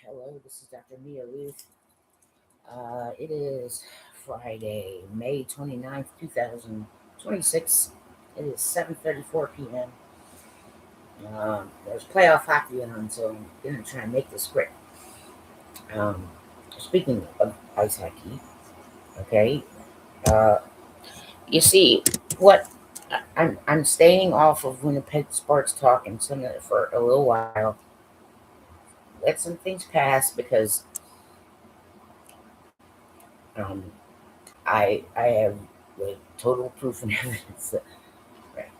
Hello, this is Dr. Mia Luth. It is Friday, May 29th, 2026. It is 7:34 p.m. There's playoff hockey on, so I'm going to try and make this quick. Um, Speaking of ice hockey, okay, uh, you see, what I'm staying off of Winnipeg sports talk and some of it for a little while. Let some things pass because um, I have like total proof and evidence that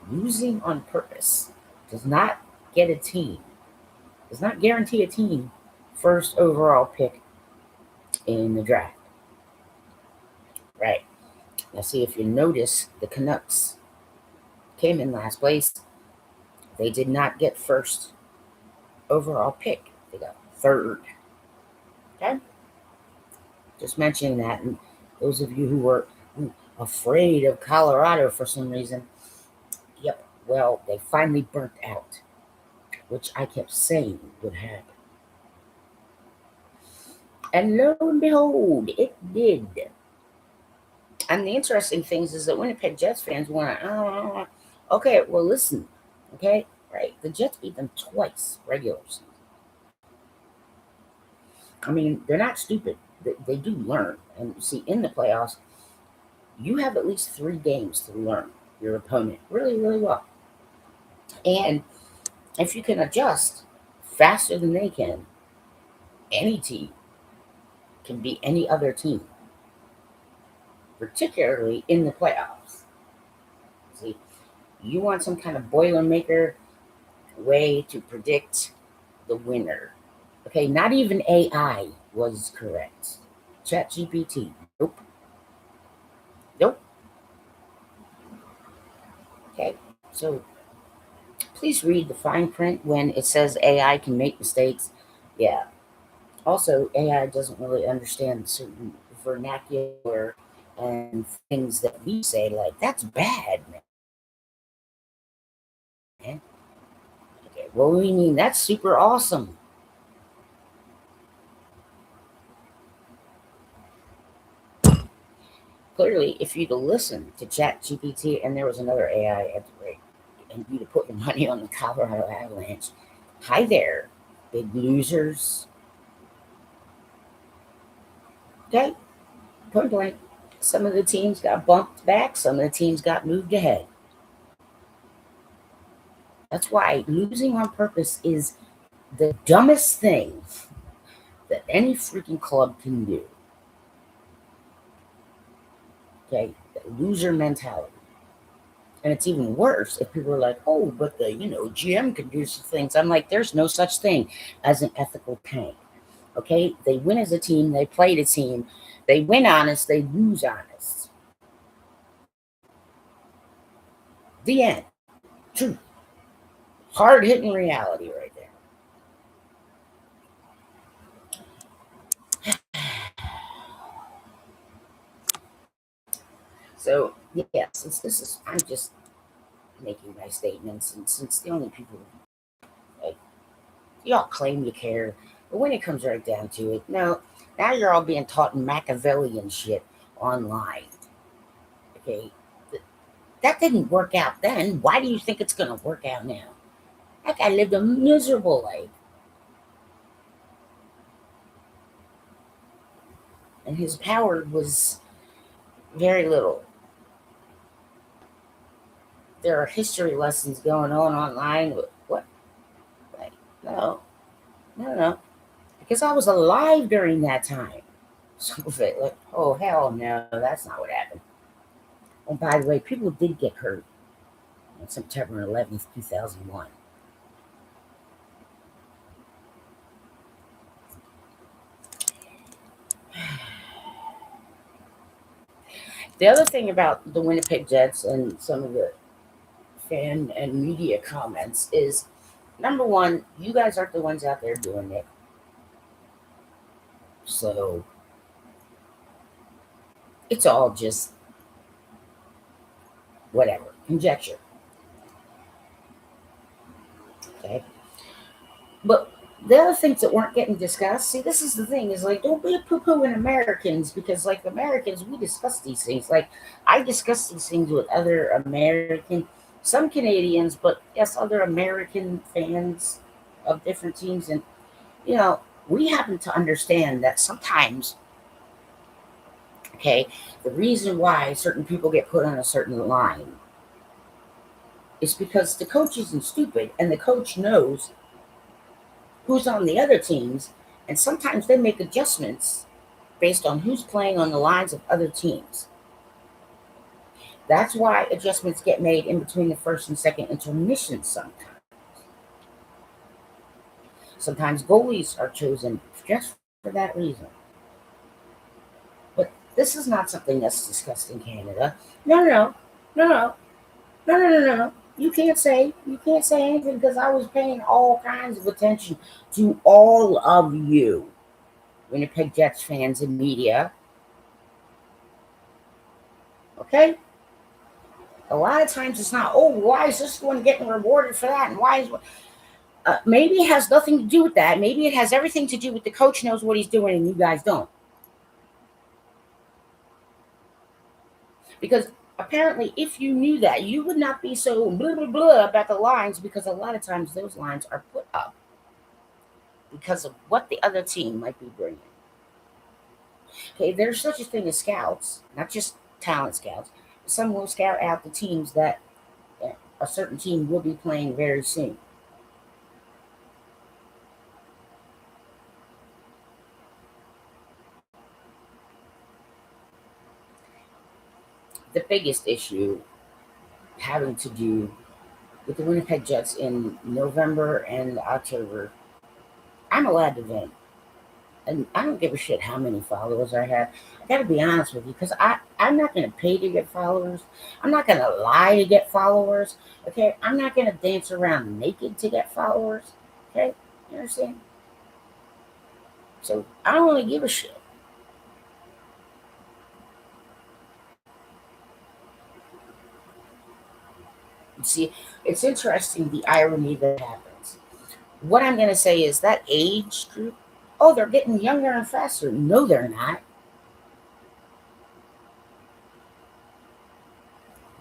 losing on purpose does not get a team, does not guarantee a team first overall pick in the draft. Right. Now, see, if you notice, the Canucks came in last place. They did not get first overall pick, they got third. Okay. Just mentioning that. And those of you who were afraid of Colorado for some reason, yep, well, they finally burnt out, which I kept saying would happen. And lo and behold, it did. And the interesting things is that Winnipeg Jets fans want to, okay, well, listen, okay, right? The Jets beat them twice regular season. I mean, they're not stupid. They do learn. And see, in the playoffs, you have at least 3 games to learn your opponent really, really well. And if you can adjust faster than they can, any team can beat any other team, particularly in the playoffs. See, you want some kind of Boilermaker way to predict the winner. Okay, not even AI was correct. ChatGPT, nope. Nope. Okay, so please read the fine print when it says AI can make mistakes. Yeah. Also, AI doesn't really understand certain vernacular and things that we say, like, that's bad, man. Okay, well, we mean that's super awesome. Clearly, if you'd listen to ChatGPT and there was another AI at the rate, and you'd have put your money on the Colorado Avalanche, hi there, big losers. Okay, point blank. Some of the teams got bumped back, some of the teams got moved ahead. That's why losing on purpose is the dumbest thing that any freaking club can do. Okay, the loser mentality. And it's even worse if people are like, oh, but the GM can do some things. I'm like, there's no such thing as an ethical tank. Okay, they win as a team, they play a team, they win honest, they lose honest. The end. Truth. Hard hitting reality right there. So yeah, since this is, I'm just making my statements, and since the only people like y'all claim you care, but when it comes right down to it, no, now you're all being taught Machiavellian shit online. Okay, that didn't work out then. Why do you think it's gonna work out now? That guy lived a miserable life, and his power was very little. There are history lessons going on online. What? Like, no, no. Because I was alive during that time. Some of it, like, oh, hell no, that's not what happened. Oh, by the way, people did get hurt on September 11th, 2001. The other thing about the Winnipeg Jets and some of the fan and media comments is, number one, you guys aren't the ones out there doing it. So it's all just whatever, conjecture. Okay. But The other things that weren't getting discussed, see, this is the thing, is like, don't be a poo-pooing Americans, because like Americans, we discuss these things. Like, I discuss these things with other American, some Canadians, but yes, other American fans of different teams. And you know, we happen to understand that sometimes, okay, the reason why certain people get put on a certain line is because the coach isn't stupid, and the coach knows who's on the other teams, and sometimes they make adjustments based on who's playing on the lines of other teams. That's why adjustments get made in between the first and second intermissions sometimes. Sometimes goalies are chosen just for that reason. But this is not something that's discussed in Canada. No, no, no, no, no, no, no, no, no. You can't say anything, because I was paying all kinds of attention to all of you, Winnipeg Jets fans and media. Okay? A lot of times it's not, oh, why is this one getting rewarded for that? And why is maybe it has nothing to do with that. Maybe it has everything to do with the coach knows what he's doing and you guys don't. Because apparently, if you knew that, you would not be so blah, blah, blah about the lines, because a lot of times those lines are put up because of what the other team might be bringing. Okay, there's such a thing as scouts, not just talent scouts. Some will scout out the teams that a certain team will be playing very soon. The biggest issue having to do with the Winnipeg Jets in November and October, I'm allowed to vent. And I don't give a shit how many followers I have. I gotta be honest with you, because I'm not gonna pay to get followers. I'm not gonna lie to get followers. Okay, I'm not gonna dance around naked to get followers. Okay, you understand? So I don't really give a shit. You see, it's interesting the irony that happens. What I'm gonna say is that age group, oh, they're getting younger and faster. No, they're not.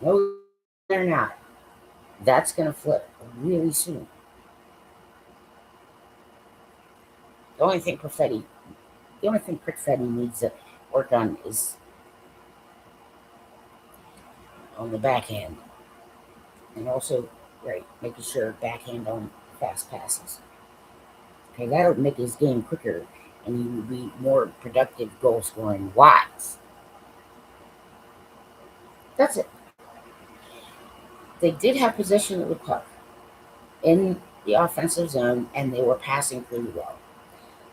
No, they're not. That's gonna flip really soon. The only thing Perfetti The only thing Perfetti needs to work on is on the backhand, and also, right, making sure backhand on fast passes. Okay, that'll make his game quicker, and he will be more productive goal scoring wise. That's it. They did have possession of the puck in the offensive zone, and they were passing pretty well.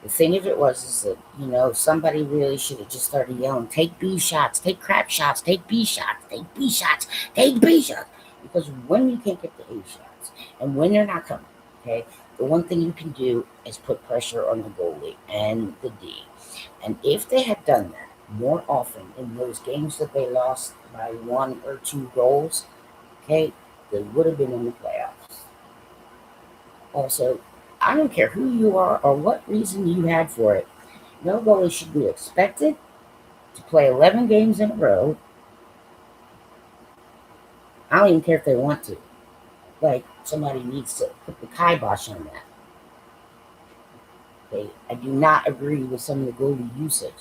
The thing of it was is that, somebody really should have just started yelling, take B shots, take crap shots, take B shots, take B shots, take B shots. Because when you can't get the A shots and when they're not coming, okay, the one thing you can do is put pressure on the goalie and the D. And if they had done that more often in those games that they lost by 1 or 2 goals, okay, they would have been in the playoffs. Also, I don't care who you are or what reason you had for it. No goalie should be expected to play 11 games in a row. I don't even care if they want to. Like, somebody needs to put the kibosh on that. Okay? I do not agree with some of the goalie usage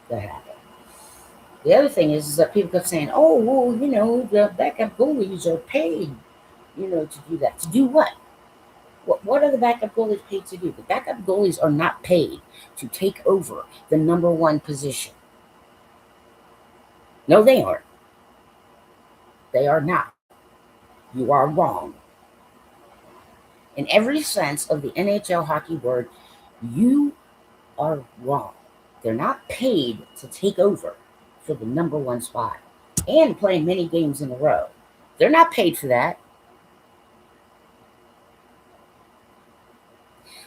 that happened. The other thing is that people kept saying, oh, well, the backup goalies are paid, to do that. To do what? What are the backup goalies paid to do? The backup goalies are not paid to take over the number one position. No, they aren't. They are not. You are wrong. In every sense of the NHL hockey word, you are wrong. They're not paid to take over for the number one spot and play many games in a row. They're not paid for that.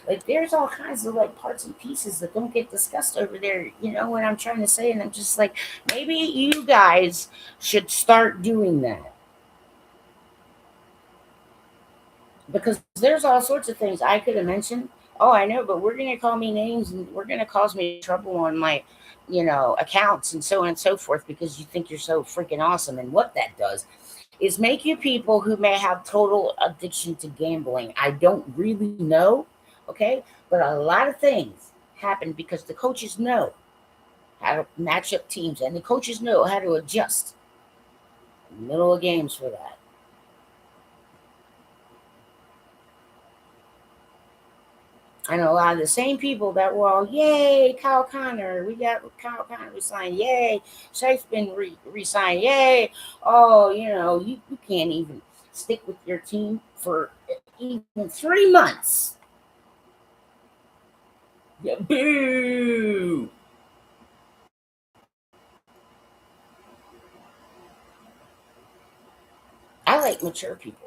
Like, there's all kinds of like parts and pieces that don't get discussed over there. You know what I'm trying to say? And I'm just like, maybe you guys should start doing that. Because there's all sorts of things I could have mentioned. Oh, I know, but we're going to call me names and we're going to cause me trouble on my, accounts and so on and so forth because you think you're so freaking awesome. And what that does is make you people who may have total addiction to gambling. I don't really know, okay? But a lot of things happen because the coaches know how to match up teams and the coaches know how to adjust in the middle of games for that. And a lot of the same people that were all, yay, Kyle Connor, we got Kyle Connor resigned, yay, Shife's been re-signed, yay. Oh, you can't even stick with your team for even 3 months. Yeah, boo. I like mature people.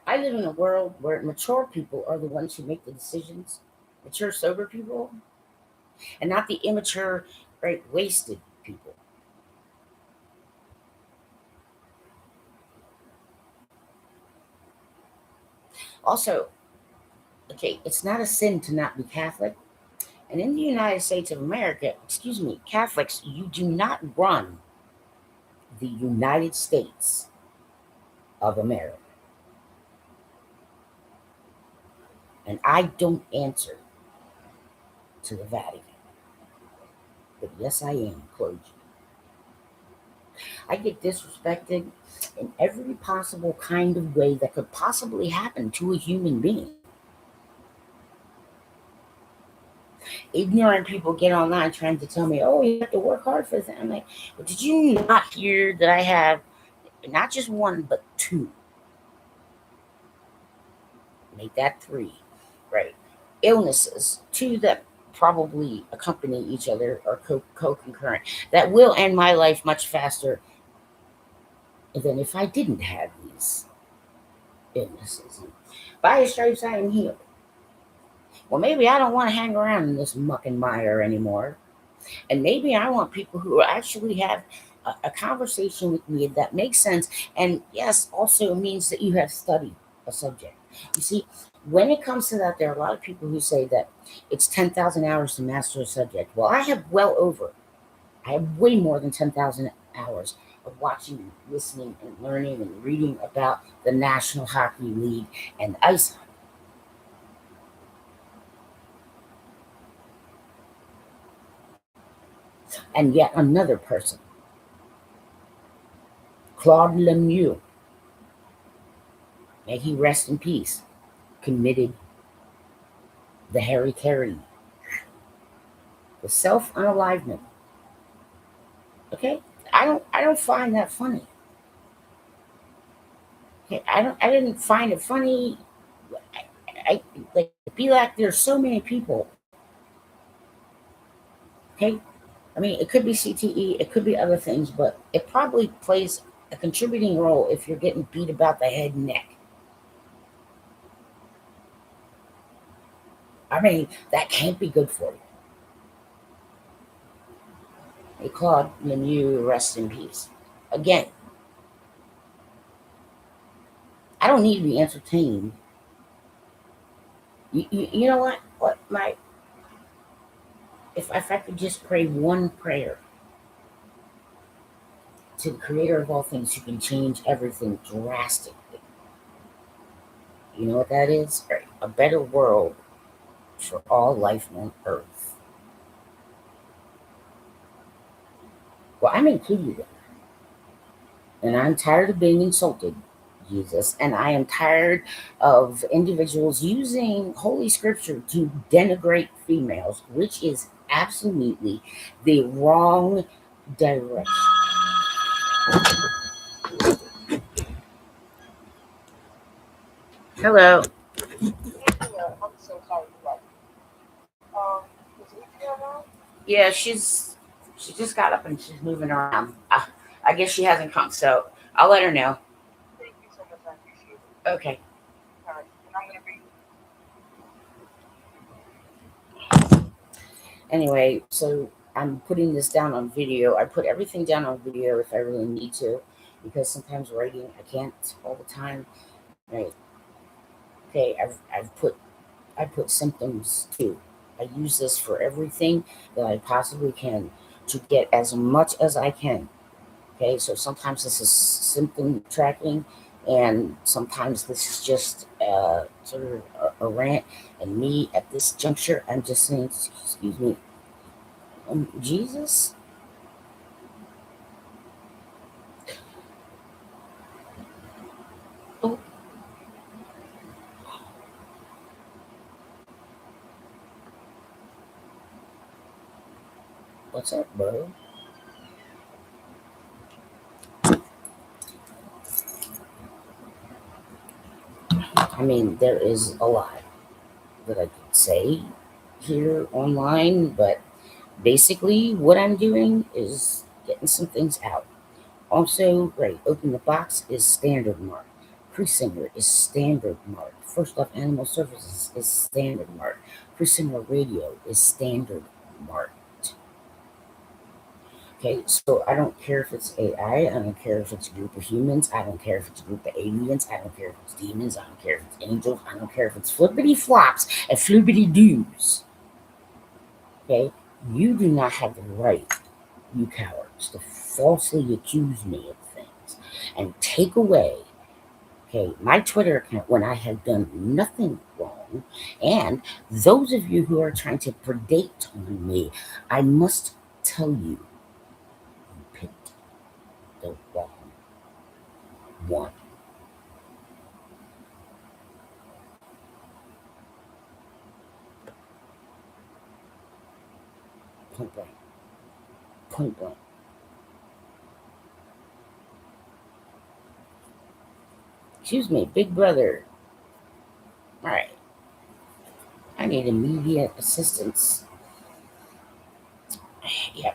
I live in a world where mature people are the ones who make the decisions, mature, sober people, and not the immature, right, wasted people. Also, okay, it's not a sin to not be Catholic. And in the United States of America, excuse me, Catholics, you do not run the United States of America. And I don't answer to the Vatican. But yes, I am clergy. I get disrespected in every possible kind of way that could possibly happen to a human being. Ignorant people get online trying to tell me, oh, you have to work hard for this. I'm like, but did you not hear that I have not just one, but two? Make that three, right? Illnesses, two that probably accompany each other or co-concurrent, that will end my life much faster than if I didn't have these illnesses. By his stripes, I am healed. Well, maybe I don't want to hang around in this muck and mire anymore. And maybe I want people who actually have a conversation with me that makes sense. And yes, also means that you have studied a subject. You see, when it comes to that, there are a lot of people who say that it's 10,000 hours to master a subject. Well, I have way more than 10,000 hours of watching, and listening, and learning and reading about the National Hockey League and ice hockey. And yet another person, Claude Lemieux, may he rest in peace, committed the Harry Carey, the self unalivement. Okay, I don't find that funny. Okay, I didn't find it funny. I like be like there's so many people. Okay, I mean it could be CTE, it could be other things, but it probably plays a contributing role if you're getting beat about the head and neck. I mean that can't be good for you. Hey, Claude Lemieux, rest in peace. Again, I don't need to be entertained. You know what? What my if I could just pray one prayer to the creator of all things who can change everything drastically. You know what that is? Right. A better world for all life on earth. Well, I'm included in that. And I'm tired of being insulted, Jesus. And I am tired of individuals using Holy Scripture to denigrate females, which is absolutely the wrong direction. Hello. I'm so sorry about is Adria around? Yeah, she just got up and she's moving around. I guess she hasn't come, so I'll let her know. Thank you so much. I appreciate it. Okay. All right. And I'm going to be. Anyway, so I'm putting this down on video. I put everything down on video if I really need to. because sometimes writing I can't all the time. Right? Okay, I put symptoms too. I use this for everything that I possibly can to get as much as I can. Okay, so sometimes this is symptom tracking, and sometimes this is just sort of a rant. And me at this juncture, I'm just saying, excuse me, Jesus. Oh, what's up, bro? I mean, there is a lot that I could say here online, but basically, what I'm doing is getting some things out. Also, right, Open the Box is standard mark. Creasesinger is standard mark. First Off Animal Services is standard mark. Creasesinger Radio is standard mark. Okay, so I don't care if it's AI. I don't care if it's a group of humans. I don't care if it's a group of aliens. I don't care if it's demons. I don't care if it's angels. I don't care if it's flippity flops and flippity doos. Okay, you do not have the right, you cowards, to falsely accuse me of things and take away, okay, my Twitter account when I have done nothing wrong. And those of you who are trying to predate on me, I must tell you, you picked the wrong one. Point blank. Point blank. Excuse me, big brother. All right. I need immediate assistance. Yeah.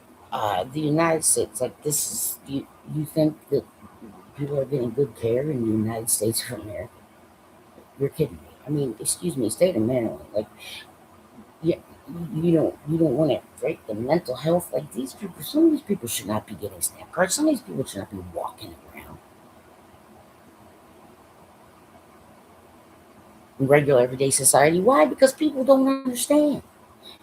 The United States, like this is you think that people are getting good care in the United States of America? You're kidding me. I mean, excuse me, state of Maryland. Like, yeah, you don't want to break the mental health. Like these people, some of these people should not be getting SNAP cards. Some of these people should not be walking around in regular everyday society. Why? Because people don't understand.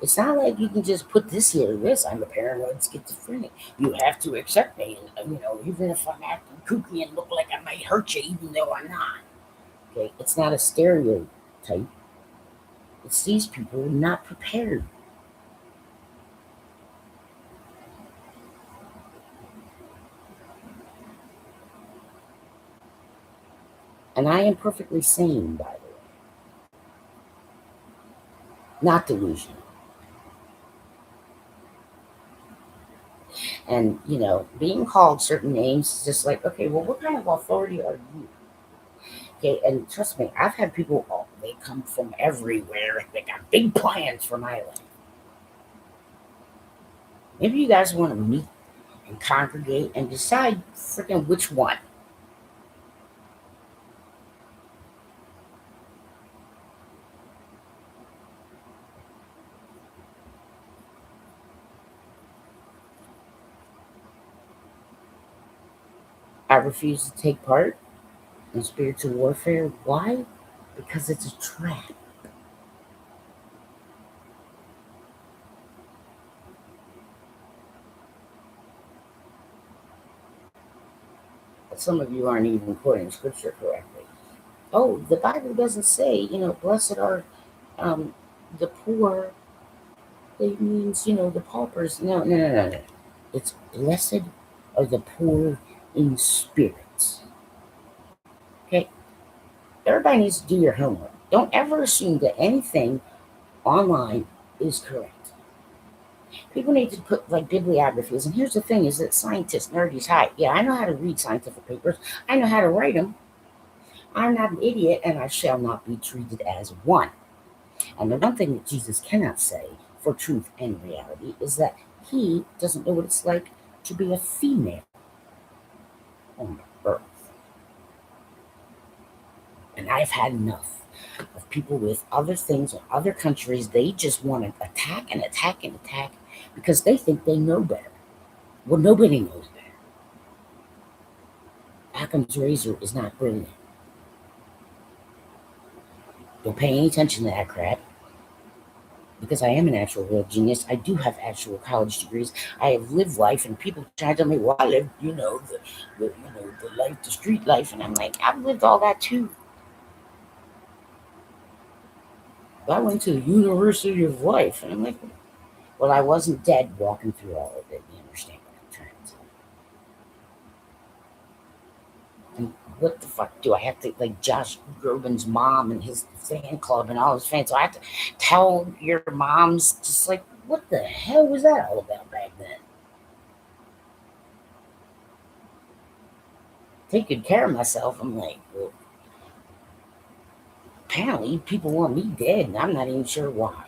It's not like you can just put this here or this. I'm a paranoid schizophrenic. You have to accept me, and even if I'm acting kooky and look like I might hurt you, even though I'm not. Okay, it's not a stereotype. It's these people are not prepared. And I am perfectly sane, by the way, not delusional. And, being called certain names is just like, okay, well, what kind of authority are you? Okay, and trust me, I've had people, oh, they come from everywhere and they got big plans for my life. Maybe you guys want to meet and congregate and decide freaking which one. I refuse to take part in spiritual warfare. Why? Because it's a trap. Some of you aren't even quoting scripture correctly. Oh, the Bible doesn't say, blessed are um, the poor. It means, the paupers. No, no, no, no, no. It's blessed are the poor in spirits. Okay? Everybody needs to do your homework. Don't ever assume that anything online is correct. People need to put like bibliographies. And here's the thing is that scientists, nerdies, hi. Yeah, I know how to read scientific papers. I know how to write them. I'm not an idiot and I shall not be treated as one. And the one thing that Jesus cannot say for truth and reality is that he doesn't know what it's like to be a female on earth. And I've had enough of people with other things or other countries. They just want to attack and attack and attack because they think they know better. Well, nobody knows better. Occam's razor is not brilliant. Don't pay any attention to that crap. Because I am an actual real genius. I do have actual college degrees. I have lived life, and people try to tell me, "Well, I lived, the life, the street life," and I'm like, I've lived all that too. I went to the University of Life, and I'm like, well, I wasn't dead walking through all of it. You understand what I'm trying to say? And what the fuck do I have to, like, Josh Groban's mom and his fan club and all his fans? So I have to tell your moms, just like, what the hell was that all about back then? Take good care of myself. I'm like, well, apparently people want me dead, and I'm not even sure why.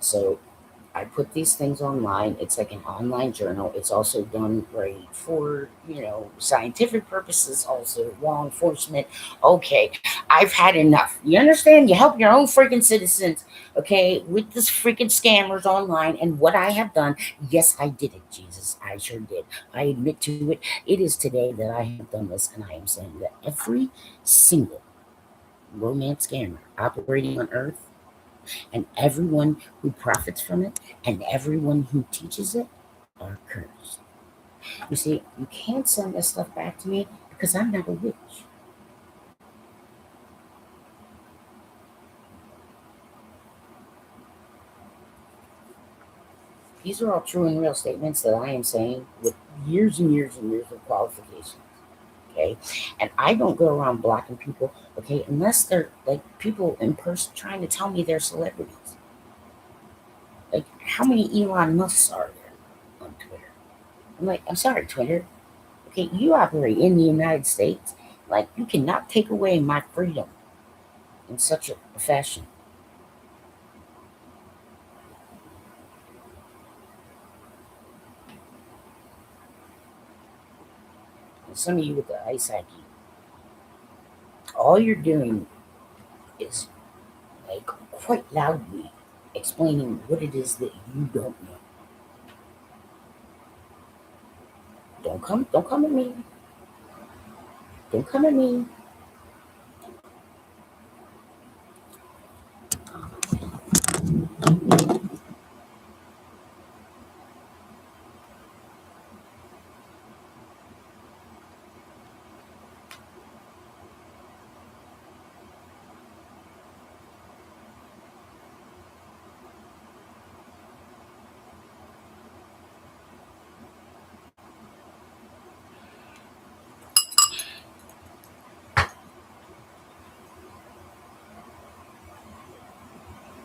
So I put these things online. It's like an online journal. It's also done right for, scientific purposes, also law enforcement. Okay, I've had enough. You understand? You help your own freaking citizens, okay, with this freaking scammers online. And what I have done, yes, I did it, Jesus. I sure did. I admit to it. It is today that I have done this, and I am saying that every single romance scammer operating on Earth and everyone who profits from it and everyone who teaches it are cursed. You see, you can't send this stuff back to me because I'm not a witch. These are all true and real statements that I am saying with years and years and years of qualifications. Okay. And I don't go around blocking people, okay, unless they're like people in person trying to tell me they're celebrities. Like, how many Elon Musks are there on Twitter? I'm like, I'm sorry, Twitter. Okay, you operate in the United States. Like, you cannot take away my freedom in such a fashion. And some of you with the ice IQ, all you're doing is, like, quite loudly explaining what it is that you don't know. Don't come at me. Don't come at me.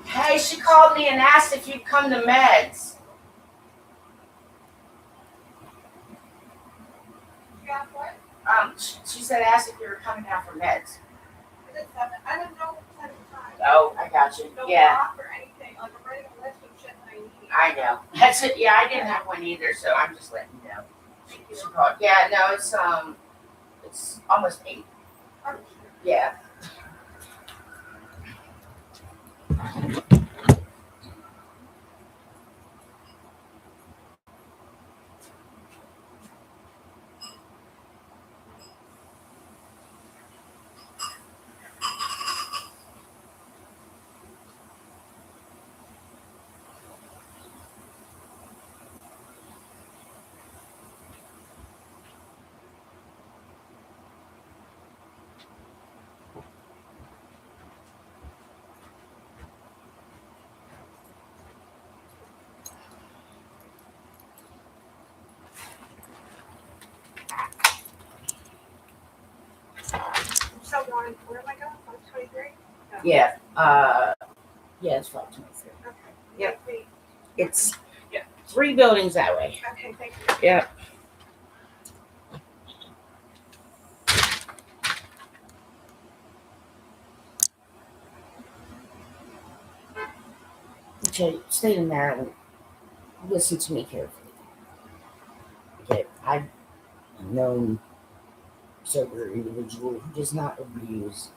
Hey, she called me and asked if you'd come to meds. got what? She said asked if you were coming down for meds. I don't know what time. Oh, I got you. No Yeah, block or anything. Like, I'm writing a list of shit that I need. I know. That's it. Yeah, I didn't have one either, so I'm just letting you know. She called. Yeah, no, it's almost 8. Yeah. So, where am I going? 23? No. Yeah. Yeah, it's 523. Okay. Yep. Wait. It's 3 buildings that way. Okay, thank you. Yeah. Okay, state of Maryland. Listen to me carefully. Okay, I've known sober individual who does not abuse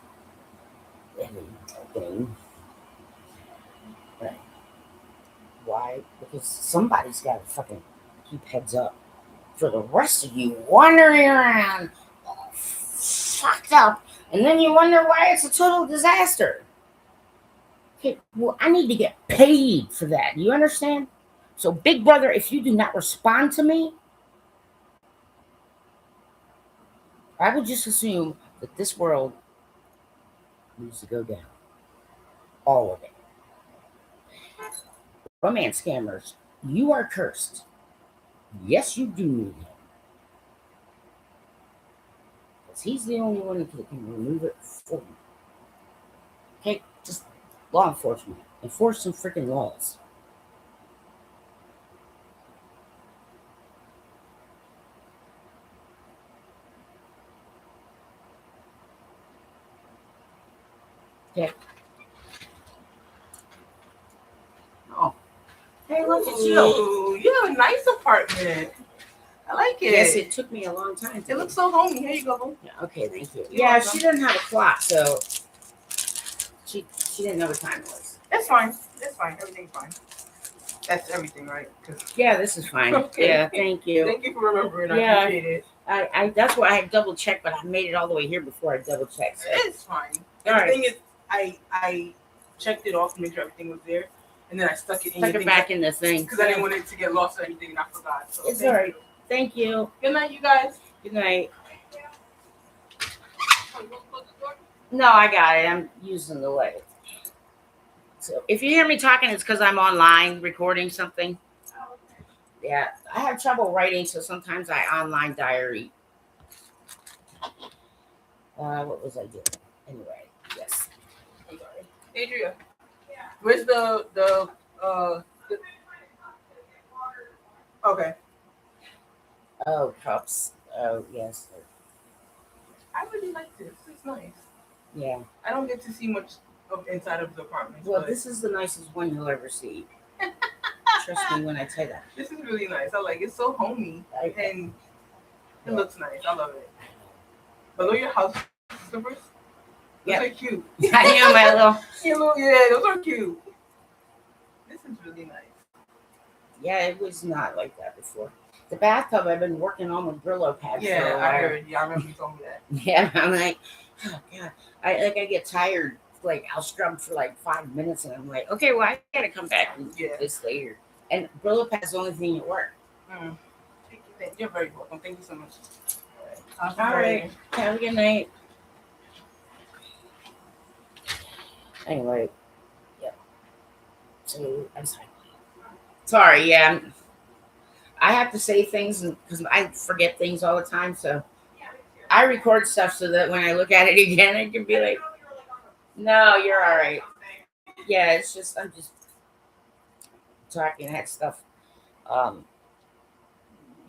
anything. Right. Why? Because somebody's got to fucking keep heads up for the rest of you wandering around all fucked up, and then you wonder why it's a total disaster. Okay, well, I need to get paid for that. You understand? So, Big Brother, if you do not respond to me, I would just assume that this world needs to go down. All of it. Romance scammers, you are cursed. Yes, you do need him. Because he's the only one that can remove it for you. Okay? Just law enforcement. Enforce some freaking laws. Okay? Oh. Hey, look at you. Ooh, you have a nice apartment. I like it. Yes, it took me a long time. It looks so homey. Here you go. Yeah, okay, thank you. You're Yeah, welcome. she doesn't have a clock, so she didn't know what time it was. It's fine. It's fine. Everything's fine. That's everything, right? 'Cause Yeah, this is fine. Okay. Yeah, thank you. thank you for remembering. Yeah. I appreciate it. I that's why I double checked, but I made it all the way here before I double checked. So. It's fine. All The right. thing is, I checked it off to make sure everything was there, and then I stuck it in. Stuck it back in the thing. Because I didn't want it to get lost or anything, and I forgot. So It's all right. Thank you. Good night, you guys. Good night. Oh, you want to close the door? No, I got it. I'm using the light. So if you hear me talking, it's because I'm online recording something. Oh, okay. Yeah, I have trouble writing, so sometimes I online diary. What was I doing? Anyway, yes. I'm sorry, Adria. Yeah. Where's the okay? Oh, cups. Oh, yes. I really like this. It's nice. Yeah. I don't get to see much of inside of the apartment. Well, but this is the nicest one you'll ever see. Trust me when I tell you that. this is really nice. I like it. It's so homey and it looks nice. I love it. But look, your house slippers. Yep. Those are cute. I know my little. Yeah, those are cute. This is really nice. Yeah, it was not like that before. The bathtub, I've been working on with Brillo pads. for a Yeah, I while. heard. Yeah, I remember you told me that. Yeah, I'm like, oh god. I get tired. Like I'll scrub for like 5 minutes, and I'm like, okay, well I gotta come back and do this later. And Brillo pad's the only thing that work. Mm. You're very welcome. Thank you so much. All right. Have a good night. Anyway, yeah. So I'm sorry. Sorry, yeah. I have to say things because I forget things all the time. So Yeah, me too. I record stuff so that when I look at it again, I can be like, no, you're all right. Yeah, it's just I'm just talking that stuff.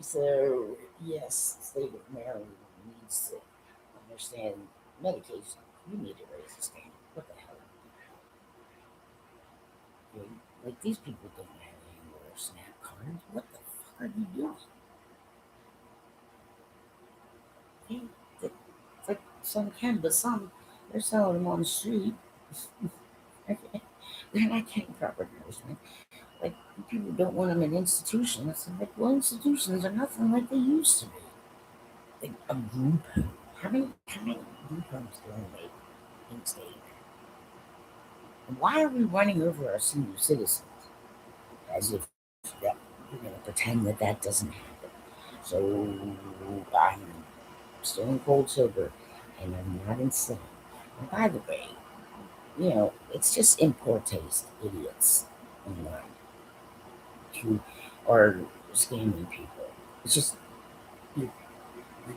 So yes, the state of Maryland needs to understand medication. You need to raise the standard. What the hell? Like these people don't have any more SNAP cards. What the fuck are you doing? Okay, it's like some can, but some they're selling them on the street. Okay. They're not getting proper nourishment. Like people don't want them in institutions. I'm like, well, institutions are nothing like they used to be. Like a group home. How many group homes do they make in state? And why are we running over our senior citizens as if that we're going to pretend that that doesn't happen? So I'm stone cold sober, and I'm not insane. And by the way, it's just in poor taste idiots online who are scamming people. It's just you're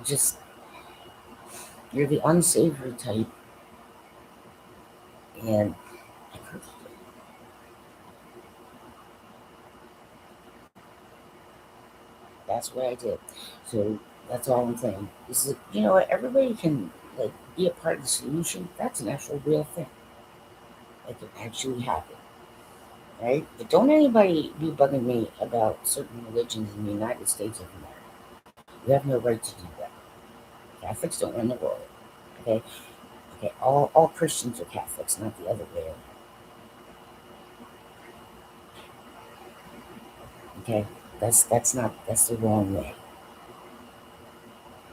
just you're the unsavory type, and I cursed you. That's what I did. So that's all I'm saying. This is what everybody can like be a part of the solution. That's an actual real thing. Like it actually happened. Right? But don't anybody be bugging me about certain religions in the United States of America. You have no right to do that. Catholics don't run the world. Okay? Okay, all Christians are Catholics, not the other way around. Okay, that's the wrong way.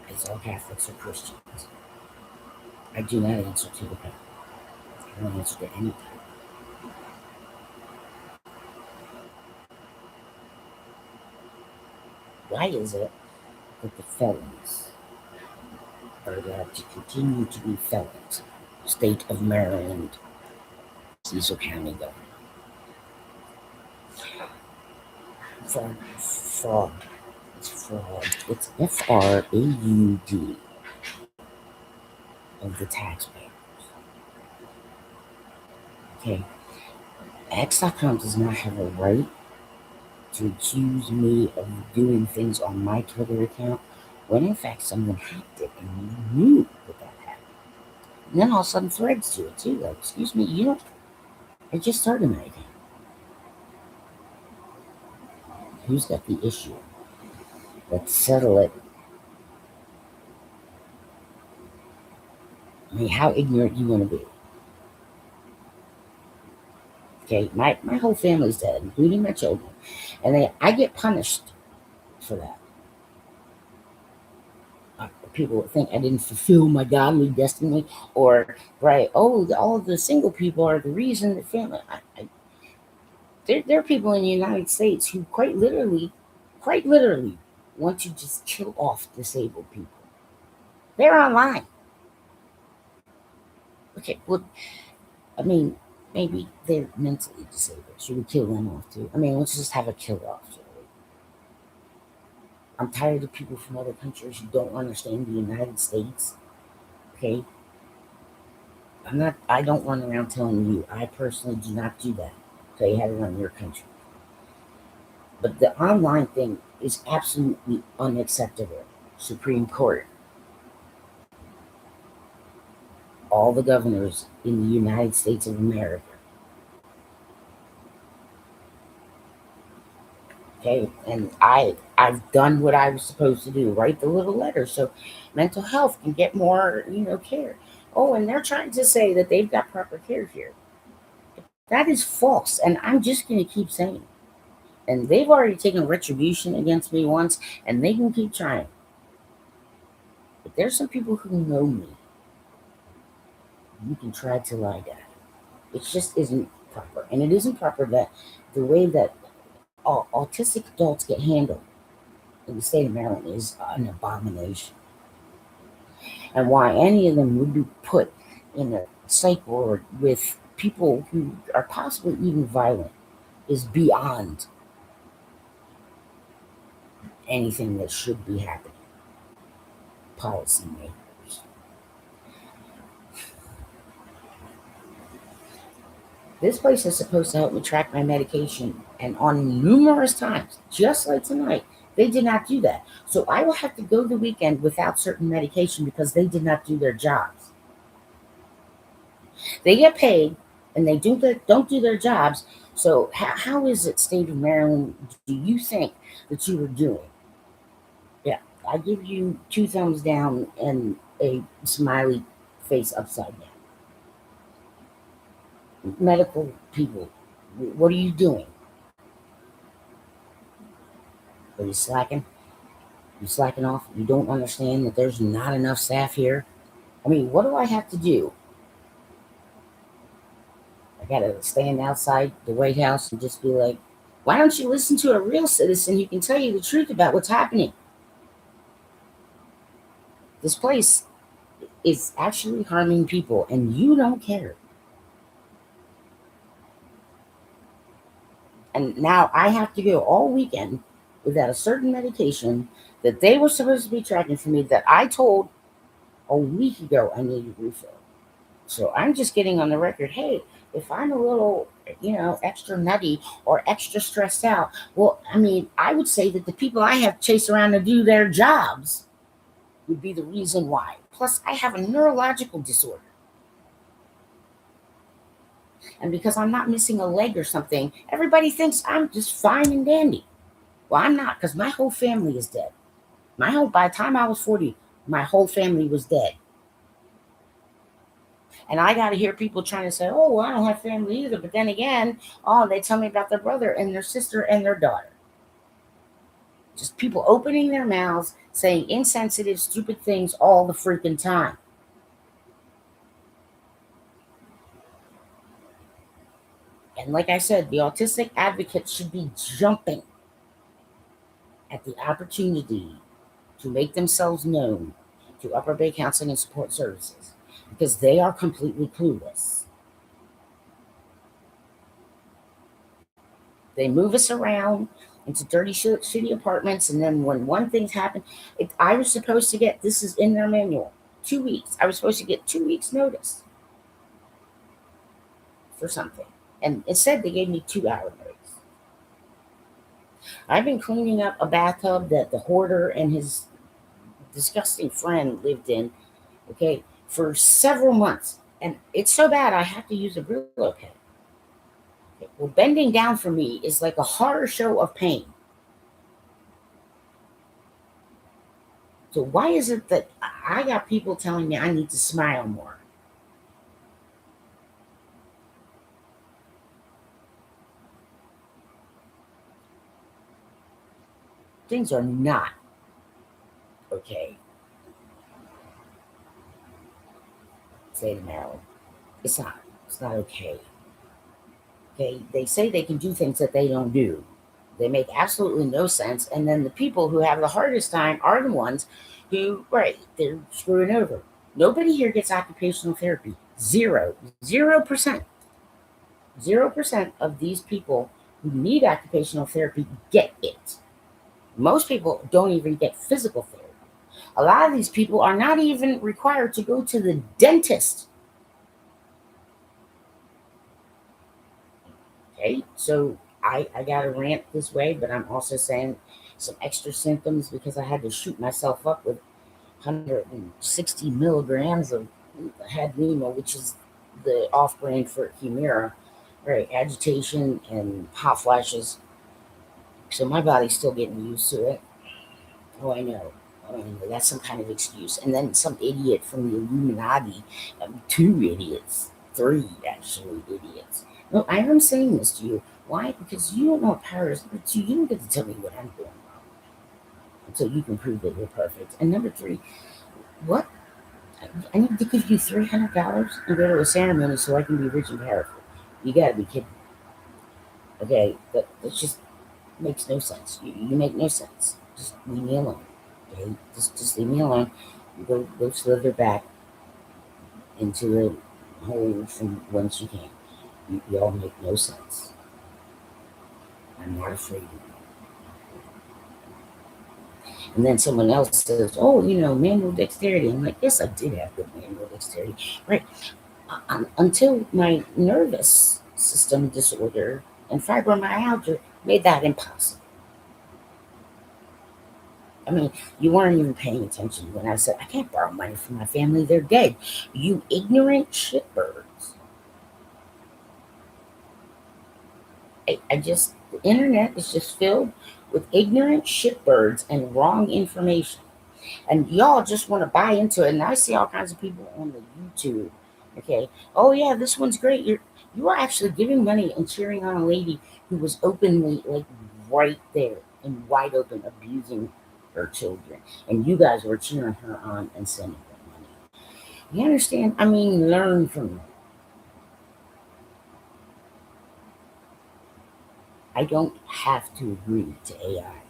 It's all Catholics or Christians. I do not answer to the Pope. I don't answer to any Pope. Why is it that the felons are allowed to continue to be felons? State of Maryland, Cecil County government. Fraud. It's fraud. It's FRAUD of the taxpayers. Okay. X.com does not have a right to accuse me of doing things on my Twitter account when in fact someone hacked it and you knew that happened. And then all of a sudden threads do it too. Like, excuse me, you don't. I just started my account. Who's got the issue? Let's settle it. I mean, how ignorant you want to be? Okay, my whole family's dead, including my children, and I get punished for that. People would think I didn't fulfill my godly destiny, or right? Oh, all of the single people are the reason the family. There are people in the United States who quite literally, want to just kill off disabled people. They're online. Okay, well, I mean, maybe they're mentally disabled. Should we kill them off too? I mean, let's just have a kill off. I'm tired of people from other countries who don't understand the United States. Okay, I don't run around telling you. I personally do not do that. Tell you how to run your country. But the online thing is absolutely unacceptable. Supreme Court, all the governors in the United States of America. Okay, and I've done what I was supposed to do. Write the little letter so mental health can get more, care. Oh, and they're trying to say that they've got proper care here. That is false, and I'm just going to keep saying it. And they've already taken retribution against me once, and they can keep trying. But there's some people who know me. You can try till I die. It just isn't proper. And it isn't proper that the way that autistic adults get handled in the state of Maryland is an abomination. And why any of them would be put in a psych ward with people who are possibly even violent is beyond anything that should be happening. Policymakers. This place is supposed to help me track my medication, and on numerous times, just like tonight, they did not do that. So I will have to go the weekend without certain medication because they did not do their jobs. They get paid, and they don't do their jobs. So how is it, state of Maryland, do you think that you were doing? Yeah, I give you 2 thumbs down and a smiley face upside down. Medical people, what are you doing? Are you slacking? You slacking off? You don't understand that there's not enough staff here? I mean, what do I have to do? I gotta stand outside the White House and just be like, why don't you listen to a real citizen who can tell you the truth about what's happening? This place is actually harming people, and you don't care. And now I have to go all weekend without a certain medication that they were supposed to be tracking for me that I told a week ago I needed refill. So I'm just getting on the record, hey, if I'm a little, extra nutty or extra stressed out, well, I mean, I would say that the people I have chased around to do their jobs would be the reason why. Plus, I have a neurological disorder. And because I'm not missing a leg or something, everybody thinks I'm just fine and dandy. Well, I'm not, because my whole family is dead. By the time I was 40, my whole family was dead. And I got to hear people trying to say, oh, well, I don't have family either. But then again, they tell me about their brother and their sister and their daughter. Just people opening their mouths, saying insensitive, stupid things all the freaking time. And like I said, the autistic advocates should be jumping at the opportunity to make themselves known to Upper Bay Counseling and Support Services because they are completely clueless. They move us around into dirty, shitty apartments, and then when one thing's happened, I was supposed to get, this is in their manual, 2 weeks. I was supposed to get 2 weeks notice for something. And instead, they gave me 2-hour notice. I've been cleaning up a bathtub that the hoarder and his disgusting friend lived in, okay, for several months. And it's so bad, I have to use a Brillo pen. Okay. Well, bending down for me is like a horror show of pain. So why is it that I got people telling me I need to smile more? Things are not okay. Say to Marilyn, it's not. It's not okay. Okay, they say they can do things that they don't do. They make absolutely no sense. And then the people who have the hardest time are the ones who, right, they're screwing over. Nobody here gets occupational therapy. 0%. 0% of these people who need occupational therapy get it. Most people don't even get physical therapy. A lot of these people are not even required to go to the dentist. Okay, so I got to rant this way, but I'm also saying some extra symptoms because I had to shoot myself up with 160 milligrams of Hadlima, which is the off-brand for Humira, right? Agitation and hot flashes. So my body's still getting used to it. Oh, I know. Oh, I know. That's some kind of excuse. And then some idiot from the Illuminati, 2 idiots, 3 actually idiots. No, I am saying this to you. Why? Because you don't know what power is. But you don't get to tell me what I'm doing wrong until you can prove that you're perfect. And number 3, what? I need to give you $300 and go to a ceremony so I can be rich and powerful. You gotta be kidding. Okay, that just makes no sense. You make no sense. Just leave me alone. Okay, just leave me alone. Go slither back into the hole from whence you came. You all make no sense. I'm not afraid of you. And then someone else says, "Oh, manual dexterity." I'm like, "Yes, I did have good manual dexterity, right? Until my nervous system disorder and fibromyalgia made that impossible." I mean, you weren't even paying attention when I said, "I can't borrow money from my family. They're dead." You ignorant shitbirds. The internet is just filled with ignorant shitbirds and wrong information. And y'all just want to buy into it. And I see all kinds of people on the YouTube. Okay. Oh yeah, this one's great. You are actually giving money and cheering on a lady who was openly, like, right there and wide open abusing her children. And you guys were cheering her on and sending her money. You understand? I mean, learn from them. I don't have to agree to AI.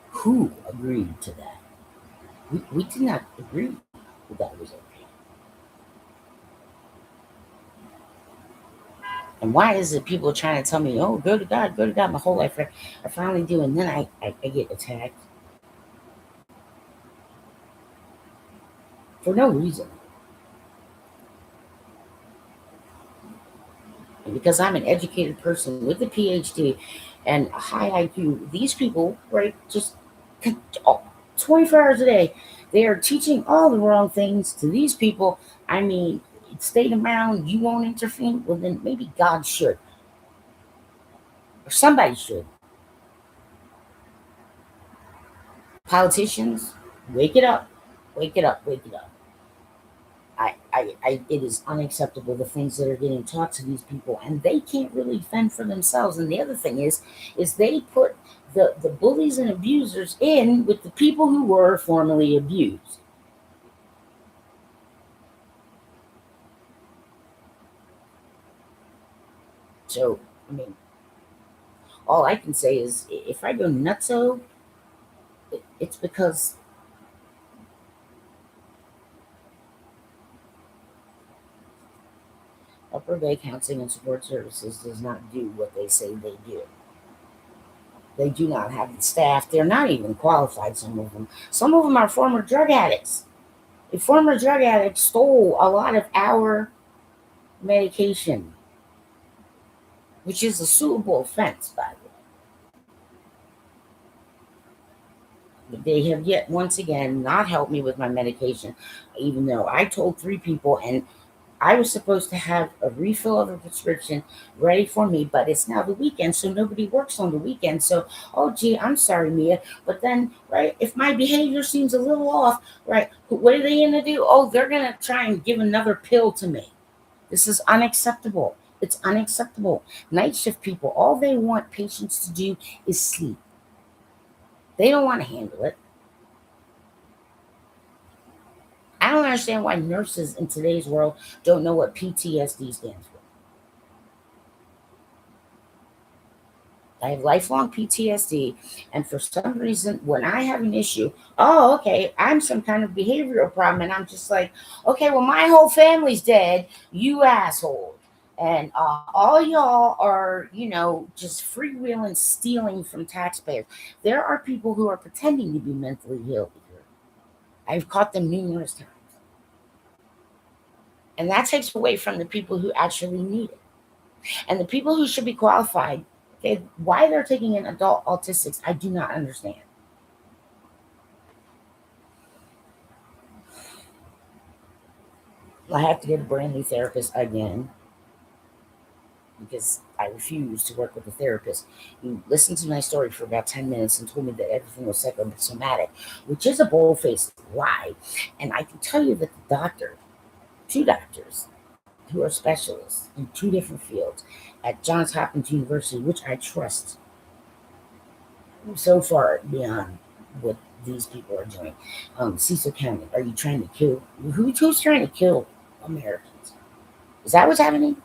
Who agreed to that? We did not agree that was okay. And why is it people are trying to tell me, "Oh, go to God, my whole life"? I finally do, and then I get attacked for no reason. And because I'm an educated person with a PhD and a high IQ, these people, right, just 24 hours a day, they are teaching all the wrong things to these people. I mean, stay around, you won't intervene. Well, then maybe God should, or somebody should. Politicians, wake it up, wake it up, wake it up. It is unacceptable the things that are getting taught to these people, and they can't really fend for themselves. And the other thing is they put the bullies and abusers in with the people who were formerly abused. So, I mean, all I can say is if I go nutso, it's because Upper Bay Counseling and Support Services does not do what they say they do. They do not have the staff. They're not even qualified, some of them. Some of them are former drug addicts. A former drug addict stole a lot of our medication, which is a suitable offense, by the way. But they have yet, once again, not helped me with my medication, even though I told 3 people, and I was supposed to have a refill of a prescription ready for me, but it's now the weekend, so nobody works on the weekend. So, oh, gee, I'm sorry, Mia. But then, right, if my behavior seems a little off, right, what are they going to do? Oh, they're going to try and give another pill to me. This is unacceptable. It's unacceptable. Night shift people, all they want patients to do is sleep. They don't want to handle it. I don't understand why nurses in today's world don't know what PTSD stands for. I have lifelong PTSD, and for some reason, when I have an issue, oh, okay, I'm some kind of behavioral problem, and I'm just like, okay, well, my whole family's dead, you asshole. And all y'all are, just freewheeling, stealing from taxpayers. There are people who are pretending to be mentally ill here. I've caught them numerous times. And that takes away from the people who actually need it. And the people who should be qualified, okay, why they're taking in adult autistics, I do not understand. I have to get a brand new therapist again because I refuse to work with a therapist who listened to my story for about 10 minutes and told me that everything was psychosomatic, which is a bold-faced lie. And I can tell you that the doctor, 2 doctors, who are specialists in 2 different fields at Johns Hopkins University, which I trust so far beyond what these people are doing. Cecil County, are you trying to kill? Who's trying to kill Americans? Is that what's happening?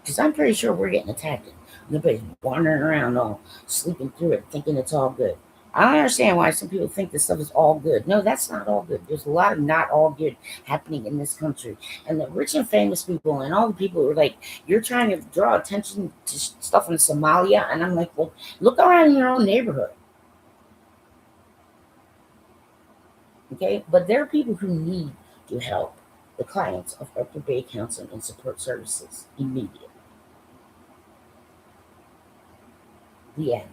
Because I'm pretty sure we're getting attacked. Nobody's wandering around all sleeping through it, thinking it's all good. I don't understand why some people think this stuff is all good. No, that's not all good. There's a lot of not all good happening in this country. And the rich and famous people and all the people who are like, you're trying to draw attention to stuff in Somalia. And I'm like, well, look around in your own neighborhood. Okay? But there are people who need to help the clients of Upper Bay Counseling and Support Services immediately. The end.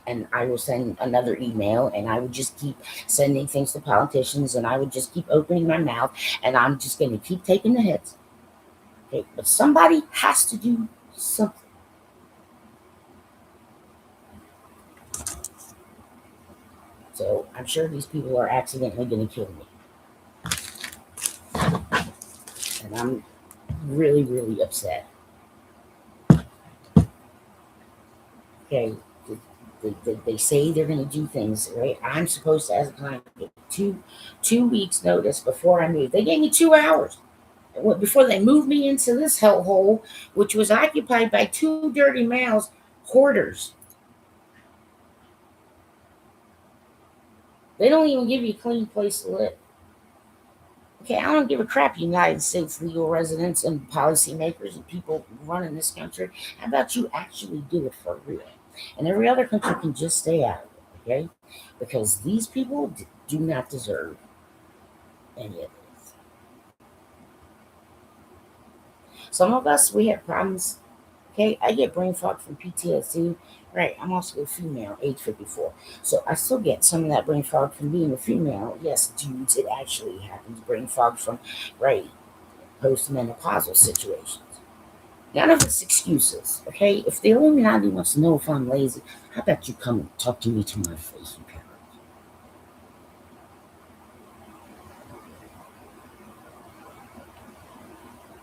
And I will send another email, and I would just keep sending things to politicians, and I would just keep opening my mouth, and I'm just going to keep taking the hits. Okay, but somebody has to do something. So I'm sure these people are accidentally going to kill me. And I'm really, really upset. Okay, they say they're going to do things, right? I'm supposed to, as a client, get two weeks notice before I move. They gave me 2 hours before they moved me into this hellhole, which was occupied by 2 dirty males, hoarders. They don't even give you a clean place to live. Okay, I don't give a crap, United States legal residents and policymakers and people running this country. How about you actually do it for real? And every other country can just stay out of it, okay? Because these people do not deserve any of this. Some of us, we have problems. Okay, I get brain fog from PTSD. Right, I'm also a female, age 54. So I still get some of that brain fog from being a female. Yes, dudes, it actually happens. Brain fog from, right, postmenopausal situations. None of it's excuses, okay? If the Illuminati wants to know if I'm lazy, how about you come and talk to me to my face, you parents?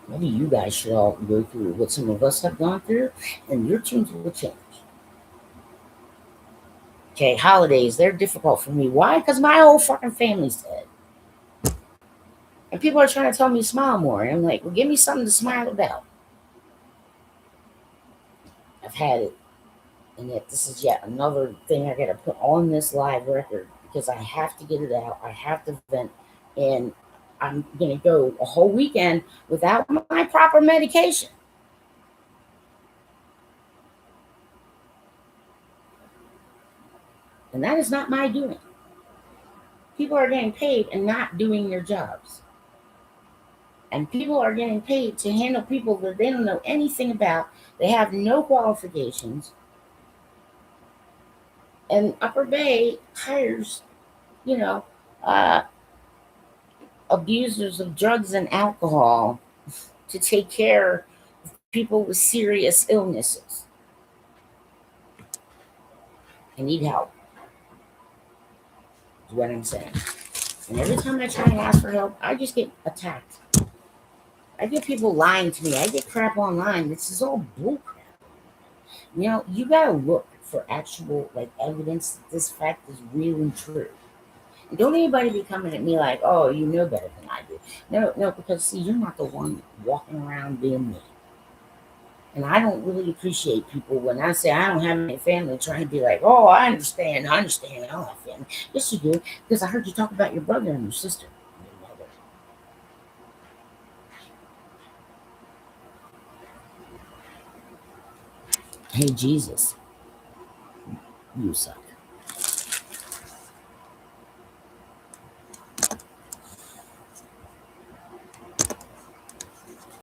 Maybe you guys should all go through what some of us have gone through, and your tunes will change. Okay, holidays, they're difficult for me. Why? Because my whole fucking family's dead. And people are trying to tell me to smile more. And I'm like, well, give me something to smile about. I've had it. And yet this is yet another thing I gotta put on this live record because I have to get it out. I have to vent. And I'm gonna go a whole weekend without my proper medication. And that is not my doing. People are getting paid and not doing their jobs. And people are getting paid to handle people that they don't know anything about. They have no qualifications. And Upper Bay hires, you know, uh, abusers of drugs and alcohol to take care of people with serious illnesses. I need help, is what I'm saying. And every time I try to ask for help, I just get attacked. I get people lying to me. I get crap online. This is all bullcrap. You gotta look for actual evidence that this fact is real and true. And don't anybody be coming at me like, oh, you know better than I do. No, because see, you're not the one walking around being me. And I don't really appreciate people when I say I don't have any family trying to be like, oh, I understand, I don't have family. Yes, you do, because I heard you talk about your brother and your sister and your mother. Hey, Jesus, you suck.